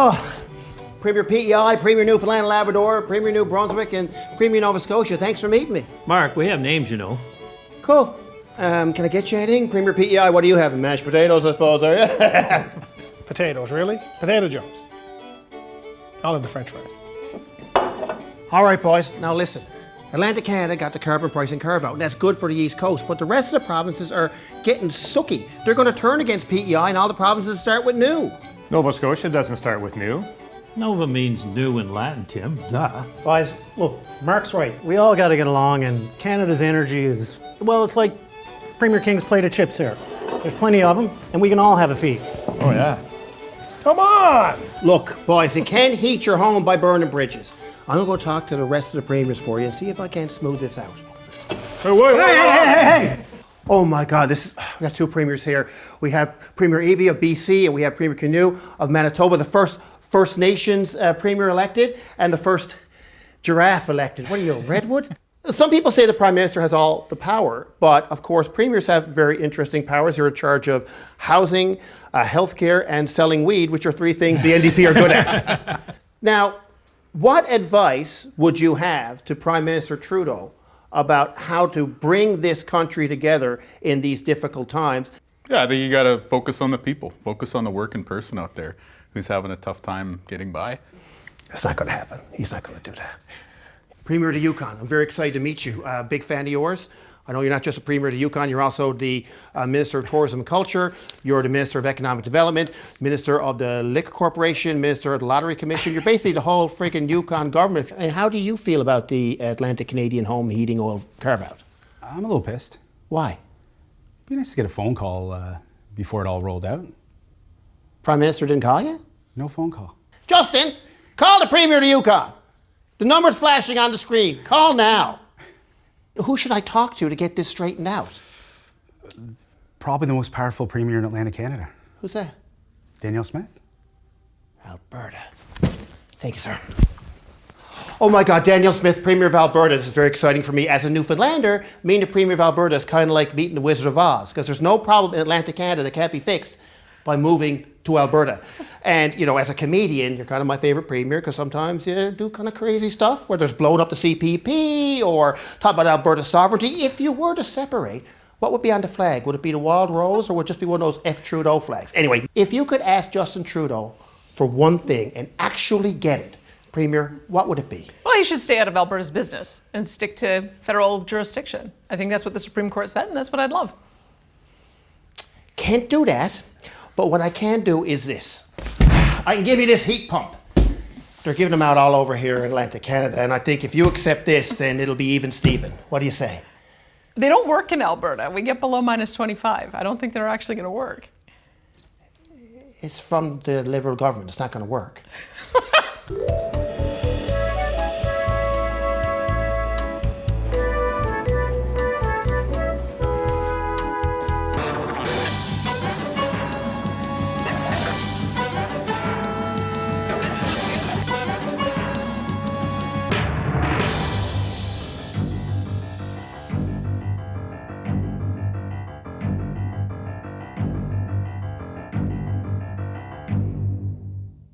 Oh, Premier PEI, Premier Newfoundland and Labrador, Premier New Brunswick, and Premier Nova Scotia. Thanks for meeting me. Mark, we have names, you know. Cool. Can I get you anything? Premier PEI, what are you having? Mashed potatoes, I suppose, are you? Potatoes, really? Potato Jones. I'll have the French fries. All right, boys, now listen. Atlantic Canada got the carbon pricing curve out, and that's good for the East Coast, but the rest of the provinces are getting sucky. They're going to turn against PEI, and all the provinces start with new. Nova Scotia doesn't start with new. Nova means new in Latin, Tim. Duh. Guys, look, Mark's right. We all got to get along, and Canada's energy is, well, it's like Premier King's plate of chips here. There's plenty of them, and we can all have a feed. Oh, yeah. Come on! Look, boys, you can't heat your home by burning bridges. I'm going to go talk to the rest of the premiers for you and see if I can't smooth this out. Hey! Oh my God, we got two premiers here. We have Premier Eby of BC and we have Premier Canoe of Manitoba, the first First Nations premier elected and the first giraffe elected. What are you, a redwood? Some people say the Prime Minister has all the power, but of course premiers have very interesting powers. You're in charge of housing, healthcare, and selling weed, which are three things the NDP are good at. Now, what advice would you have to Prime Minister Trudeau about how to bring this country together in these difficult times? Yeah, I think you got to focus on the people, focus on the working person out there who's having a tough time getting by. That's not going to happen. He's not going to do that. Premier of the Yukon, I'm very excited to meet you. Big fan of yours. I know you're not just a Premier of the Yukon, you're also the Minister of Tourism and Culture, you're the Minister of Economic Development, Minister of the Liquor Corporation, Minister of the Lottery Commission. You're basically the whole freaking Yukon government. And how do you feel about the Atlantic Canadian home heating oil carve-out? I'm a little pissed. Why? It'd be nice to get a phone call before it all rolled out. Prime Minister didn't call you? No phone call. Justin, call the Premier of the Yukon. The number's flashing on the screen. Call now. Who should I talk to get this straightened out? Probably the most powerful premier in Atlantic Canada. Who's that? Danielle Smith. Alberta. Thank you, sir. Oh my God, Danielle Smith, Premier of Alberta. This is very exciting for me. As a Newfoundlander, meeting the Premier of Alberta is kind of like meeting the Wizard of Oz, because there's no problem in Atlantic Canada that can't be fixed by moving to Alberta. And, you know, as a comedian, you're kind of my favorite premier because sometimes you do kind of crazy stuff, whether it's blowing up the CPP or talk about Alberta sovereignty. If you were to separate, what would be on the flag? Would it be the wild rose or would it just be one of those F. Trudeau flags? Anyway, if you could ask Justin Trudeau for one thing and actually get it, Premier, what would it be? Well, he should stay out of Alberta's business and stick to federal jurisdiction. I think that's what the Supreme Court said, and that's what I'd love. Can't do that, but what I can do is this. I can give you this heat pump. They're giving them out all over here in Atlantic Canada, and I think if you accept this, then it'll be even Steven. What do you say? They don't work in Alberta. We get below minus 25. I don't think they're actually going to work. It's from the Liberal government. It's not going to work.